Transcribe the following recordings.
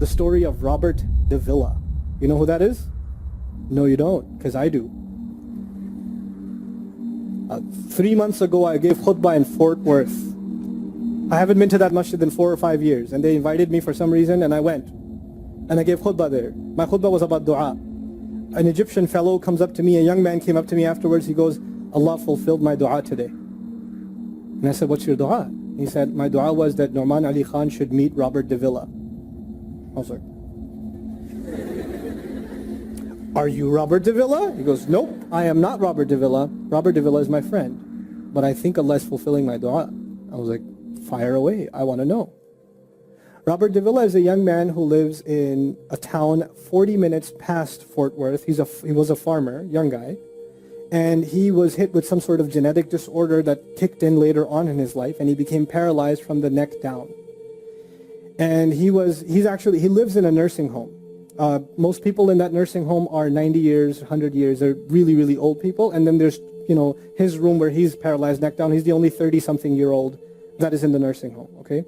the story of Robert Davila. You know who that is? No, you don't, because I do. 3 months ago, I gave khutbah in Fort Worth. I haven't been to that masjid in 4 or 5 years, and they invited me for some reason, and I went. And I gave khutbah there. My khutbah was about dua. An Egyptian fellow comes up to me, a young man came up to me afterwards, he goes, Allah fulfilled my dua today. And I said, what's your dua? He said, my dua was that Nouman Ali Khan should meet Robert Davila. I was like, are you Robert Davila? He goes, nope, I am not Robert Davila. Robert Davila is my friend. But I think Allah is fulfilling my dua. I was like, fire away, I want to know. Robert Davila is a young man who lives in a town 40 minutes past Fort Worth. He was a farmer, young guy. And he was hit with some sort of genetic disorder that kicked in later on in his life, and he became paralyzed from the neck down. And he lives in a nursing home. Most people in that nursing home are 90 years, 100 years. They're really, really old people. And then there's, his room where he's paralyzed neck down. He's the only 30-something-year-old that is in the nursing home, okay?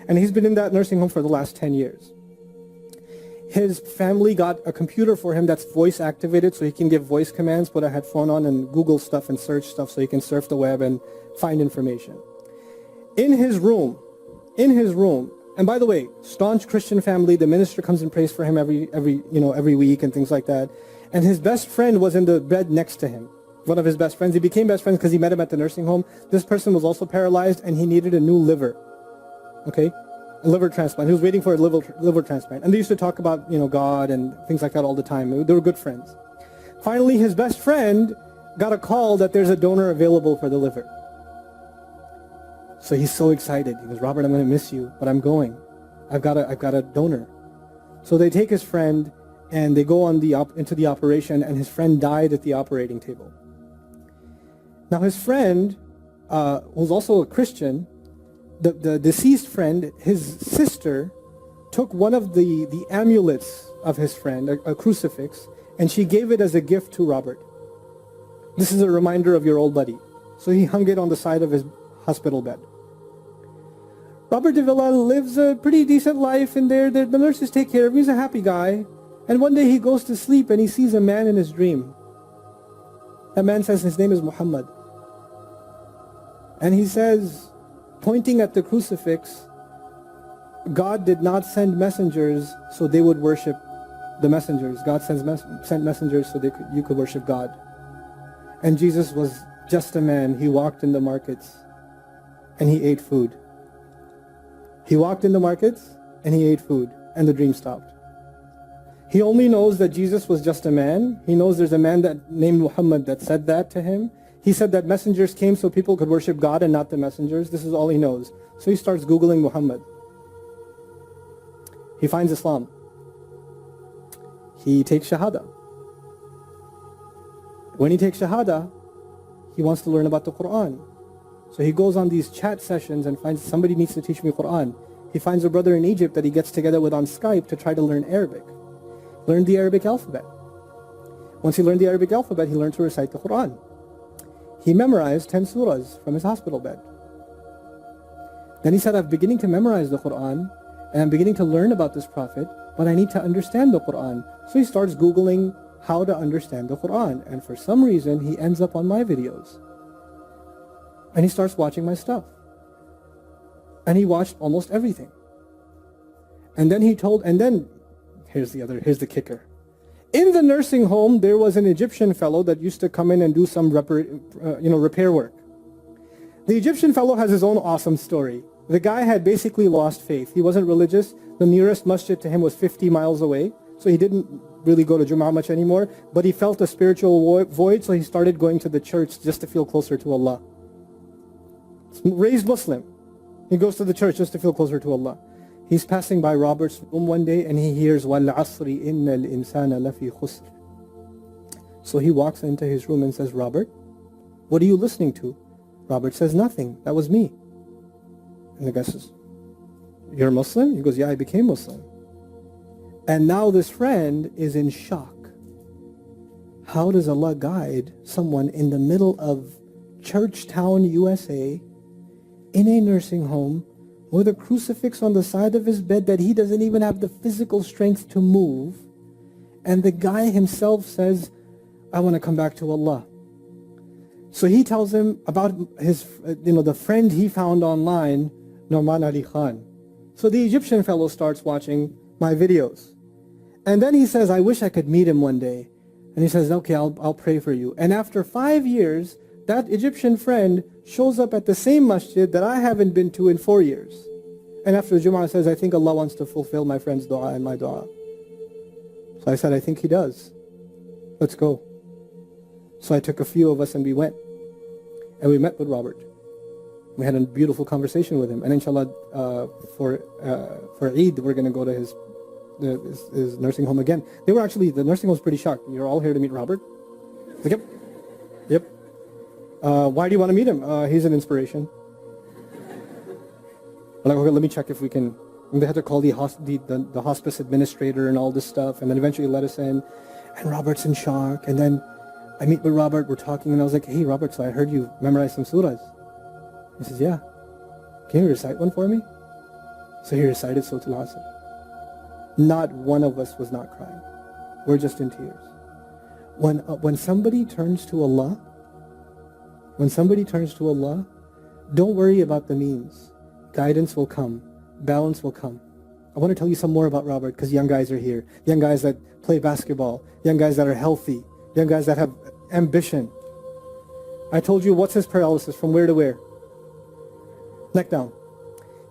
And he's been in that nursing home for the last 10 years. His family got a computer for him that's voice activated, so he can give voice commands, put a headphone on and Google stuff and search stuff so he can surf the web and find information. In his room, and by the way, staunch Christian family, the minister comes and prays for him every week and things like that. And his best friend was in the bed next to him. One of his best friends. He became best friends because he met him at the nursing home. This person was also paralyzed and he needed a new liver. Okay? A liver transplant. He was waiting for a liver transplant. And they used to talk about, God and things like that all the time. They were good friends. Finally, his best friend got a call that there's a donor available for the liver. So he's so excited. He goes, Robert, I'm going to miss you, but I'm going. I've got a donor. So they take his friend and they go into the operation, and his friend died at the operating table. Now his friend, who's also a Christian, the deceased friend, his sister, took one of the amulets of his friend, a crucifix, and she gave it as a gift to Robert. This is a reminder of your old buddy. So he hung it on the side of his hospital bed. Robert Davila lives a pretty decent life in there. The nurses take care of him. He's a happy guy. And one day he goes to sleep and he sees a man in his dream. That man says his name is Muhammad. And he says, pointing at the crucifix, God did not send messengers so they would worship the messengers. God sent messengers so you could worship God. And Jesus was just a man. He walked in the markets and he ate food. He walked in the markets and he ate food, and the dream stopped. He only knows that Jesus was just a man. He knows there's a man named Muhammad that said that to him. He said that messengers came so people could worship God and not the messengers. This is all he knows. So he starts Googling Muhammad. He finds Islam. He takes Shahada. When he takes Shahada, he wants to learn about the Quran. So he goes on these chat sessions and finds somebody needs to teach me Quran. He finds a brother in Egypt that he gets together with on Skype to try to learn Arabic. Learn the Arabic alphabet. Once he learned the Arabic alphabet, he learned to recite the Quran. He memorized 10 surahs from his hospital bed. Then he said, I'm beginning to memorize the Quran and I'm beginning to learn about this prophet, but I need to understand the Quran. So he starts Googling how to understand the Quran. And for some reason, he ends up on my videos. And he starts watching my stuff. And he watched almost everything. And then here's the kicker. In the nursing home, there was an Egyptian fellow that used to come in and do some repair work. The Egyptian fellow has his own awesome story. The guy had basically lost faith. He wasn't religious. The nearest masjid to him was 50 miles away. So he didn't really go to Jum'ah much anymore. But he felt a spiritual void, so he started going to the church just to feel closer to Allah. Raised Muslim. He goes to the church just to feel closer to Allah. He's passing by Robert's room one day and he hears وَالْعَصْرِ إِنَّ الْإِنسَانَ لَفِي خُسْرٍ. So he walks into his room and says, Robert, what are you listening to? Robert says, nothing. That was me. And the guy says, you're a Muslim? He goes, yeah, I became Muslim. And now this friend is in shock. How does Allah guide someone in the middle of Churchtown, USA, in a nursing home, with a crucifix on the side of his bed that he doesn't even have the physical strength to move. And the guy himself says, I want to come back to Allah. So he tells him about his, the friend he found online, Norman Ali Khan. So the Egyptian fellow starts watching my videos. And then he says, I wish I could meet him one day. And he says, okay, I'll pray for you. And after 5 years, that Egyptian friend shows up at the same masjid that I haven't been to in 4 years. And after the Jumu'ah says, I think Allah wants to fulfill my friend's dua and my dua. So I said, I think he does. Let's go. So I took a few of us and we went. And we met with Robert. We had a beautiful conversation with him. And inshallah, for Eid, we're going to go to his nursing home again. The nursing home was pretty shocked. You're all here to meet Robert? Like, yep. Why do you want to meet him? He's an inspiration. I'm like, okay, let me check if we can. And they had to call the hospice administrator and all this stuff, and then eventually let us in. And Robert's in shock. And then I meet with Robert, we're talking, and I was like, hey, Robert, so I heard you memorize some surahs. He says, yeah. Can you recite one for me? So he recited Surah Al-Asr. Not one of us was not crying. We're just in tears. When somebody turns to Allah, don't worry about the means. Guidance will come. Balance will come. I want to tell you some more about Robert because young guys are here. Young guys that play basketball. Young guys that are healthy. Young guys that have ambition. I told you what's his paralysis, from where to where? Neck down.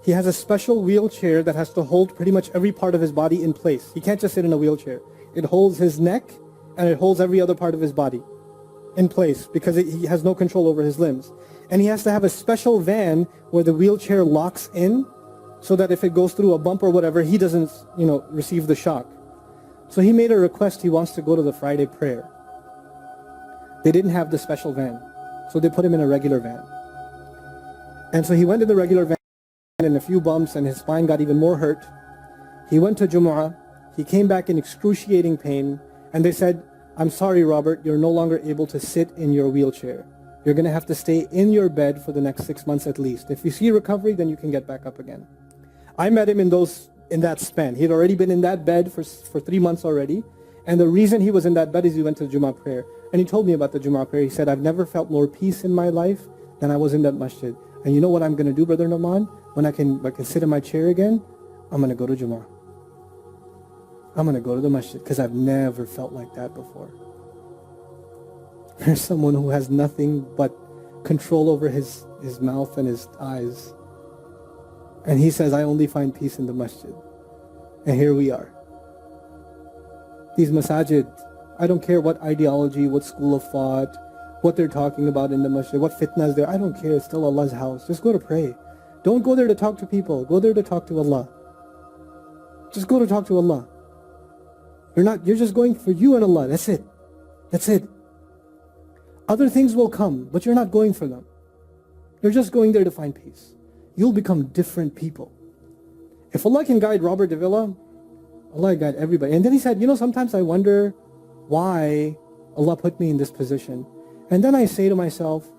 He has a special wheelchair that has to hold pretty much every part of his body in place. He can't just sit in a wheelchair. It holds his neck and it holds every other part of his body in place because he has no control over his limbs. And he has to have a special van where the wheelchair locks in so that if it goes through a bump or whatever, he doesn't, receive the shock. So he made a request. He wants to go to the Friday prayer. They didn't have the special van, so they put him in a regular van. And so he went in the regular van and a few bumps and his spine got even more hurt. He went to Jumu'ah. He came back in excruciating pain and they said, I'm sorry, Robert, you're no longer able to sit in your wheelchair. You're going to have to stay in your bed for the next 6 months at least. If you see recovery, then you can get back up again. I met him in that span. He had already been in that bed for 3 months already. And the reason he was in that bed is he went to the Jumu'ah prayer. And he told me about the Jumu'ah prayer. He said, I've never felt more peace in my life than I was in that masjid. And you know what I'm going to do, Brother Naman? When I can sit in my chair again, I'm going to go to Jumu'ah. I'm going to go to the masjid because I've never felt like that before. There's someone who has nothing but control over his mouth and his eyes. And he says, I only find peace in the masjid. And here we are. These masajid, I don't care what ideology, what school of thought, what they're talking about in the masjid, what fitna is there. I don't care. It's still Allah's house. Just go to pray. Don't go there to talk to people. Go there to talk to Allah. Just go to talk to Allah. You're just going for you and Allah. That's it. That's it. Other things will come, but you're not going for them. You're just going there to find peace. You'll become different people. If Allah can guide Robert Davila, Allah guide everybody. And then he said, sometimes I wonder why Allah put me in this position. And then I say to myself,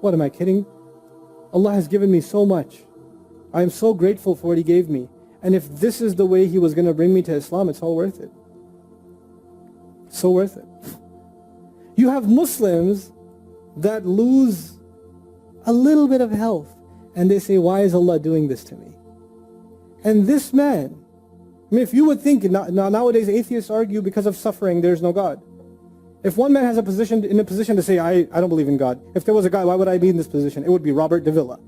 what, am I kidding? Allah has given me so much. I am so grateful for what He gave me. And if this is the way He was going to bring me to Islam, it's all worth it. So worth it. You have Muslims that lose a little bit of health and they say, why is Allah doing this to me? And this man, if you would think, nowadays atheists argue because of suffering, there's no God. If one man has in a position to say, I don't believe in God. If there was a God, why would I be in this position? It would be Robert Davila.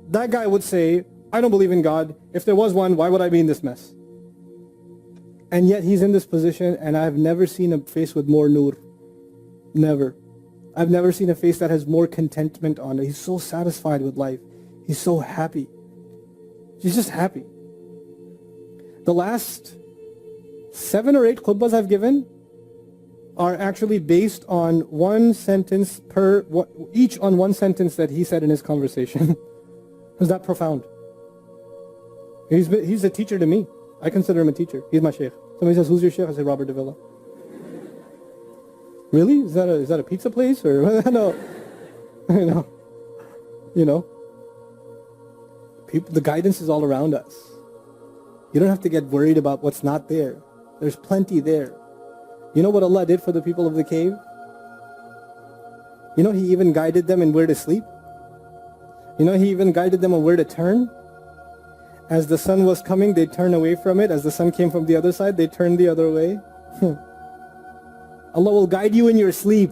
That guy would say, I don't believe in God. If there was one, why would I be in this mess? And yet he's in this position, and I've never seen a face with more nur. Never. I've never seen a face that has more contentment on it. He's so satisfied with life. He's so happy. He's just happy. The last 7 or 8 khutbahs I've given are actually based on one sentence each on one sentence that he said in his conversation. Is that profound? He's a teacher to me. I consider him a teacher. He's my sheikh. Somebody says, who's your sheikh? I say, Robert Davila. Really? Is that a pizza place? Or no. The guidance is all around us. You don't have to get worried about what's not there. There's plenty there. You know what Allah did for the people of the cave? You know, He even guided them in where to sleep. You know, He even guided them on where to turn. As the sun was coming, they'd turn away from it. As the sun came from the other side, they'd turn the other way. Allah will guide you in your sleep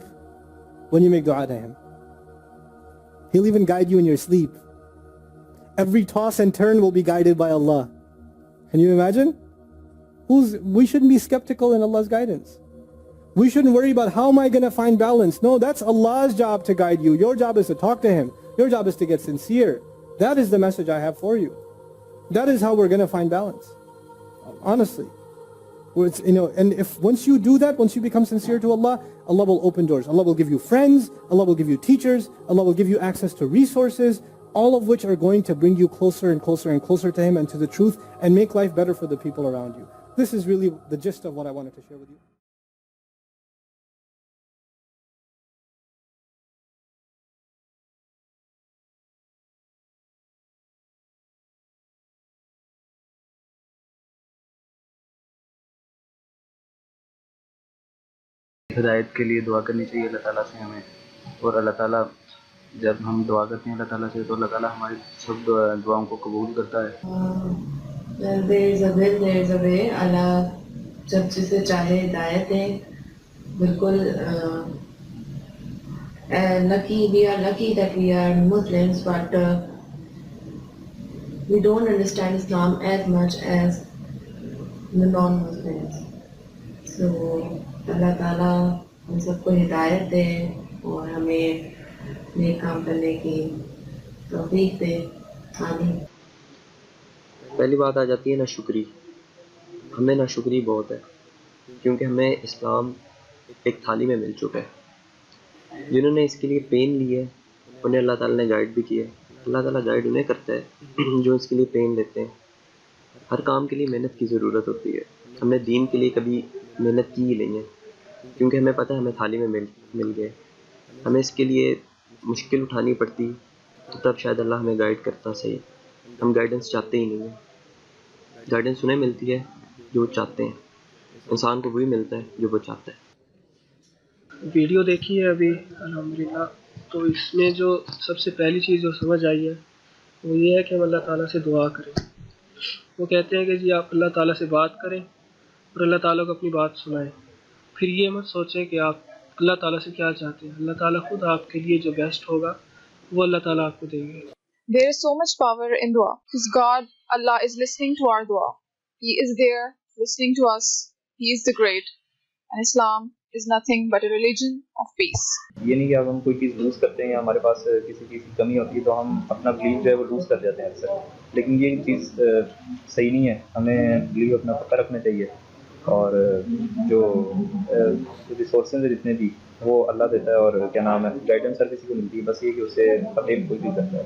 when you make dua to Him. He'll even guide you in your sleep. Every toss and turn will be guided by Allah. Can you imagine? We shouldn't be skeptical in Allah's guidance. We shouldn't worry about how am I going to find balance. No, that's Allah's job to guide you. Your job is to talk to Him. Your job is to get sincere. That is the message I have for you. That is how we're going to find balance. Honestly. And if once you do that, once you become sincere to Allah, Allah will open doors. Allah will give you friends. Allah will give you teachers. Allah will give you access to resources, all of which are going to bring you closer and closer and closer to Him and to the truth and make life better for the people around you. This is really the gist of what I wanted to share with you. ہدایت کے لیے دعا کرنی چاہیے اللہ تعالیٰ سے ہمیں، اور اللہ تعالیٰ جب ہم دعا کرتے ہیں اللہ تعالیٰ سے تو اللہ تعالیٰ ہماری سب دعاؤں کو قبول کرتا ہے. There is a will, there is a way. Allah جب جسے چاہے ہدایت دے. بالکل we are lucky that we are Muslims, but we don't understand Islam as much as the non-Muslims. So اللہ تعالیٰ ہم سب کو ہدایت دے اور ہمیں نیک کام کرنے کی توفیق دے. آمین. پہلی بات آ جاتی ہے ناشکری. ہمیں ناشکری بہت ہے کیونکہ ہمیں اسلام ایک تھالی میں مل چکا ہے. جنہوں نے اس کے لیے پین لی ہے انہیں اللہ تعالیٰ نے گائیڈ بھی کیا ہے. اللہ تعالیٰ گائیڈ انہیں کرتا ہے جو اس کے لیے پین لیتے ہیں. ہر کام کے لیے محنت کی ضرورت ہوتی ہے. ہم نے دین کے لیے کبھی محنت کی ہی نہیں ہے کیونکہ ہمیں پتہ ہے ہمیں تھالی میں مل گئے. ہمیں اس کے لیے مشکل اٹھانی پڑتی تو تب شاید اللہ ہمیں گائیڈ کرتا. صحیح ہم گائیڈنس چاہتے ہی نہیں ہیں. گائیڈنس انہیں ملتی ہے جو وہ چاہتے ہیں. انسان کو وہی ملتا ہے جو وہ چاہتا ہے. ویڈیو دیکھی ہے ابھی الحمدللہ، تو اس میں جو سب سے پہلی چیز جو سمجھ آئی ہے وہ یہ ہے کہ ہم اللہ تعالیٰ سے دعا کریں. وہ کہتے ہیں کہ جی آپ اللہ تعالیٰ سے بات کریں اور اللہ تعالیٰ کو اپنی بات سنائیں. پھر یہ مت سوچیں کہ آپ اللہ تعالیٰ سے کیا چاہتے ہیں. اللہ تعالیٰ خود آپ کے لیے جو بیسٹ ہوگا وہ اللہ تعالیٰ آپ کو دیں گے. There is so much power in dua because God, Allah is listening to our dua. He is there listening to us. He is the great. And Islam is nothing but a religion of peace. یہ نہیں کہ اب ہم کوئی چیز loose کرتے ہیں یا ہمارے پاس کسی چیز کی کمی ہوتی ہے تو ہم اپنا بلیف جو ہے وہ لوز کر جاتے ہیں اکثر. لیکن یہ چیز صحیح نہیں ہے. ہمیں بلیف اپنا پکا رکھنا چاہیے اور جو ریسورسز ہیں جتنے بھی وہ اللہ دیتا ہے اور کیا نام ہے گائیڈنس ہر کسی کو ملتی ہے. بس یہ کہ اسے پتے کوئی بھی کرتا ہے.